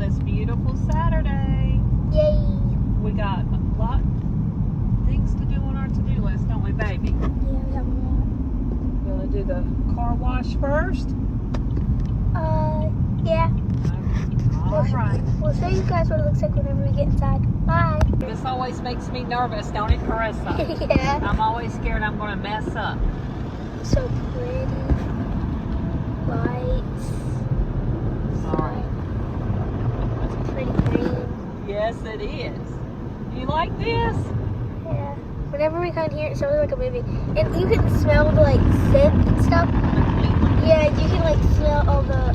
this beautiful Saturday. Yay. We got a lot of things to do on our to-do list, don't we, baby? Yeah, we have a lot. Gonna do the car wash first? Yeah. All right. We'll show you guys what it looks like whenever we get inside. Bye. This always makes me nervous, don't it, Carissa? Yeah. I'm always scared I'm gonna mess up. So pretty. Lights. Sorry. It's pretty green. Yes, it is. You like this? Yeah. Whenever we come here, it's always like a movie. And you can smell the, like, scent and stuff. Yeah, you can, like, smell all the,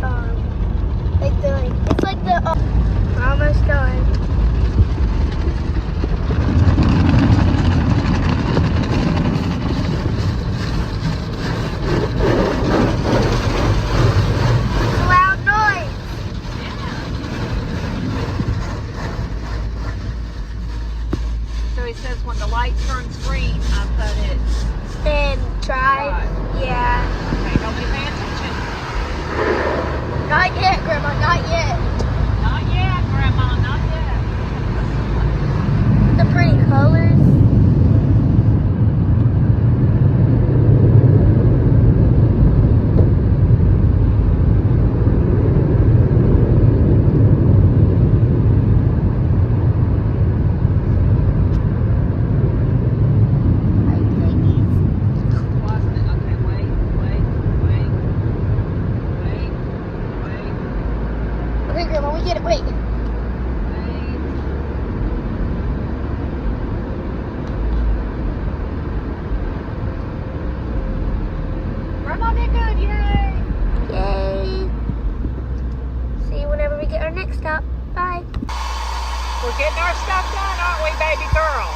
it's like the, we're almost done. It's a loud noise. So he says when the light turns green, I put it. And drive. Yeah. Okay, nobody pay attention. Not yet, Grandma, not yet. Not yet, Grandma, not yet. The pretty colors. Wasn't it? Okay, wait. Okay, Grandma, we get it. Wait. Grandma did good, yay! Yay. See you whenever we get our next stop. Bye. We're getting our stuff done, aren't we, baby girl?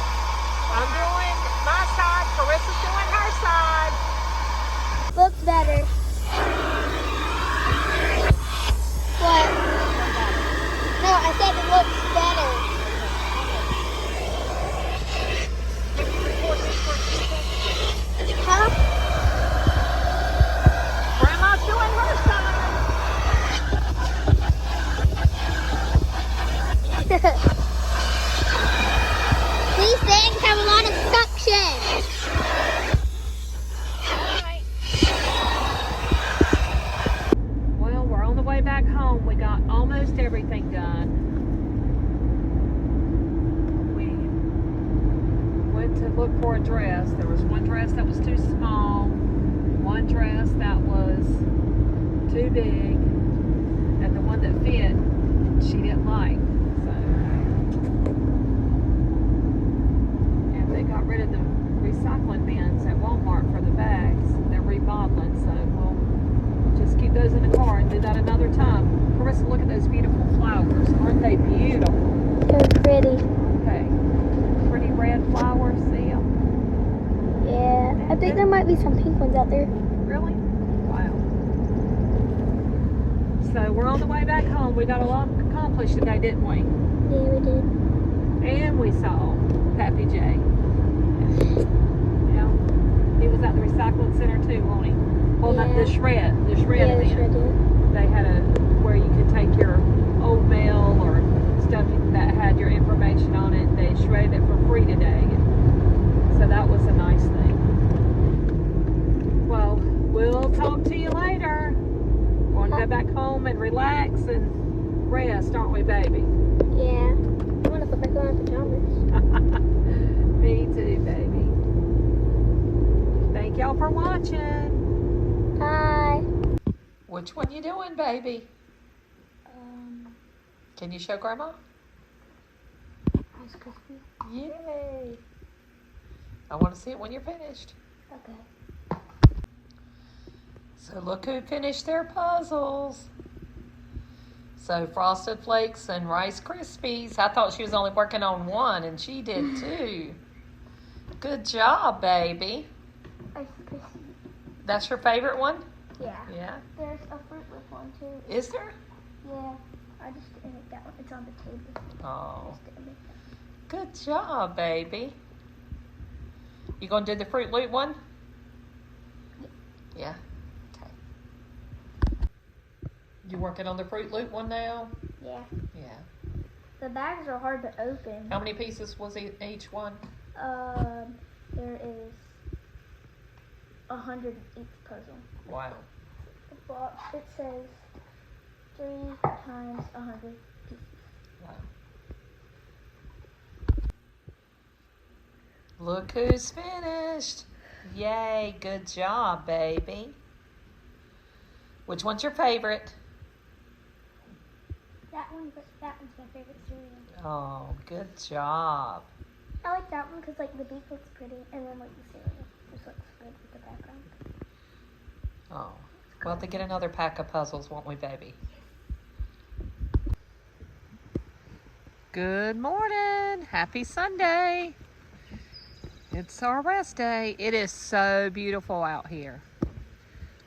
I'm doing my side, Carissa's doing her side. Looks better. What? No, I said it looks better. Can you record this for a few seconds? Huh? Grandma's doing her side. These things have a lot of suction. Alright. Well, we're on the way back home. We got almost everything done. We went to look for a dress. There was one dress that was too small, one dress that was too big, and the one that fit, she didn't like. And they got rid of the recycling bins at Walmart for the bags. They're remodeling, so we'll just keep those in the car and do that another time. Carissa, look at those beautiful flowers. Aren't they beautiful? They're pretty. Okay. Pretty red flowers, see them? Yeah. I think there might be some pink ones out there. Really? Wow. So we're on the way back home. We got a lot accomplished today, didn't we? Yeah, we did. And we saw Pappy J. Yeah. He was at the recycling center too, wasn't he? Well, not the shred. The shred Yeah, the event. shred did. They had where you could take your old mail or stuff that had your information on it. They shredded it for free today. So that was a nice thing. Well, we'll talk to you later. Want to go back home and relax and rest, aren't we, baby? Yeah. I want to put back on my pajamas. Me too, baby. Thank y'all for watching. Bye. Which one you doing, baby? Can you show Grandma? Ice Krispy. Yay! I want to see it when you're finished. Okay. So look who finished their puzzles. So Frosted Flakes and Rice Krispies. I thought she was only working on one, and she did too. Good job, baby. Ice Krispy. That's your favorite one? Yeah. Yeah. There's a Fruit Loop one too. Is there? Yeah. I just didn't make that one. It's on the table. Oh. Just didn't make that. Good job, baby. You gonna do the Fruit Loop one? Yeah. Okay. You working on the Fruit Loop one now? Yeah. Yeah. Yeah. The bags are hard to open. How many pieces was each one? There is 100 in each puzzle. Wow. The box, it says 3 times 100 pieces. Wow. Look who's finished. Yay, good job, baby. Which one's your favorite? That one's my favorite cereal. Oh, good job. I like that one because like the beak looks pretty, and then like the cereal just looks good with the background. Oh, we'll have to get another pack of puzzles, won't we, baby? Good morning. Happy Sunday. It's our rest day. It is so beautiful out here.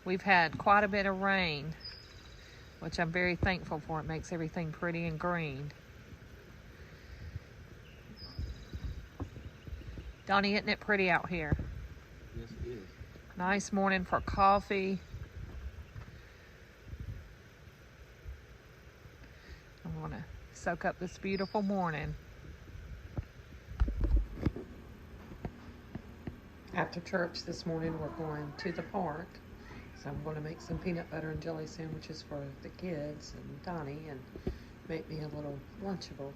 We've had quite a bit of rain, which I'm very thankful for. It makes everything pretty and green. Donnie, isn't it pretty out here? Yes, it is. Nice morning for coffee. I want to soak up this beautiful morning. After church this morning, we're going to the park. So I'm going to make some peanut butter and jelly sandwiches for the kids and Donnie and make me a little Lunchable.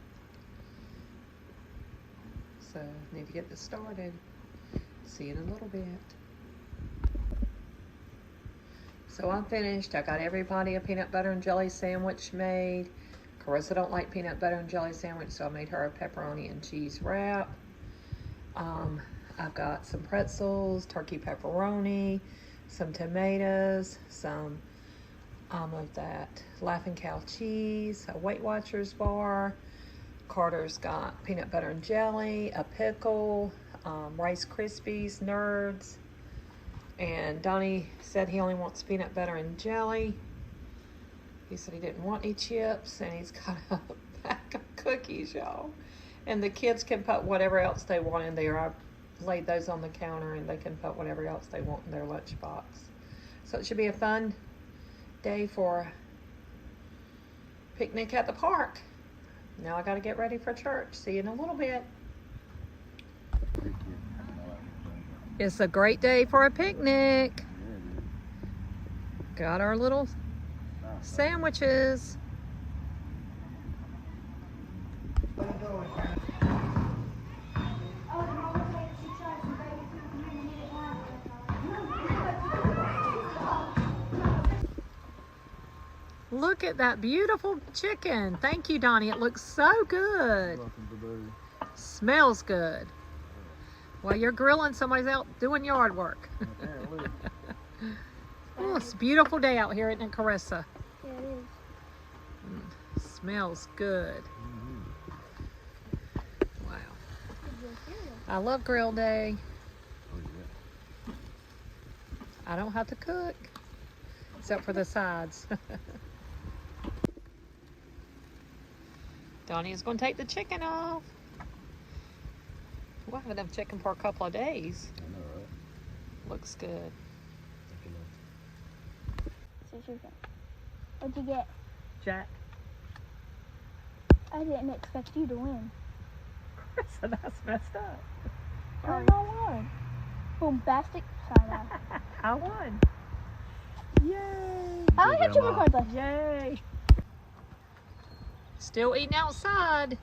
So need to get this started. See you in a little bit. So I'm finished. I got everybody a peanut butter and jelly sandwich made. Carissa don't like peanut butter and jelly sandwich, so I made her a pepperoni and cheese wrap. I've got some pretzels, turkey pepperoni, some tomatoes, some of that Laughing Cow cheese, a Weight Watchers bar. Carter's got peanut butter and jelly, a pickle, Rice Krispies, Nerds. And Donnie said he only wants peanut butter and jelly. He said he didn't want any chips, and he's got a pack of cookies, y'all. And the kids can put whatever else they want in there. I laid those on the counter, and they can put whatever else they want in their lunchbox. So it should be a fun day for a picnic at the park. Now I got to get ready for church. See you in a little bit. It's a great day for a picnic. Got our little sandwiches. Look at that beautiful chicken. Thank you, Donnie. It looks so good. Smells good. While you're grilling, somebody's out doing yard work. Oh, it's a beautiful day out here, isn't it, Carissa? Yeah, it is. Smells good. Wow. I love grill day. I don't have to cook, except for the sides. Donnie is going to take the chicken off. We'll have enough chicken for a couple of days. I know, right? Looks good. What'd you get? Jack. I didn't expect you to win. So that's messed up. Oh, I won. Bombastic side-eye. I won. Yay. I only have 2 more cards left. Yay. Still eating outside.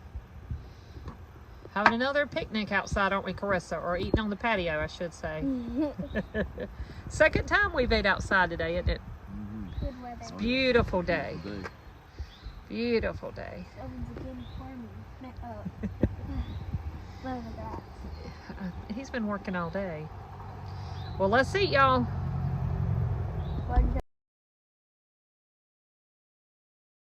Having another picnic outside, aren't we, Carissa? Or eating on the patio, I should say. Second time we've ate outside today, isn't it? Good weather. It's a beautiful day. Beautiful day. Oven's again for me. Love the grass. He's been working all day. Well, let's eat, y'all.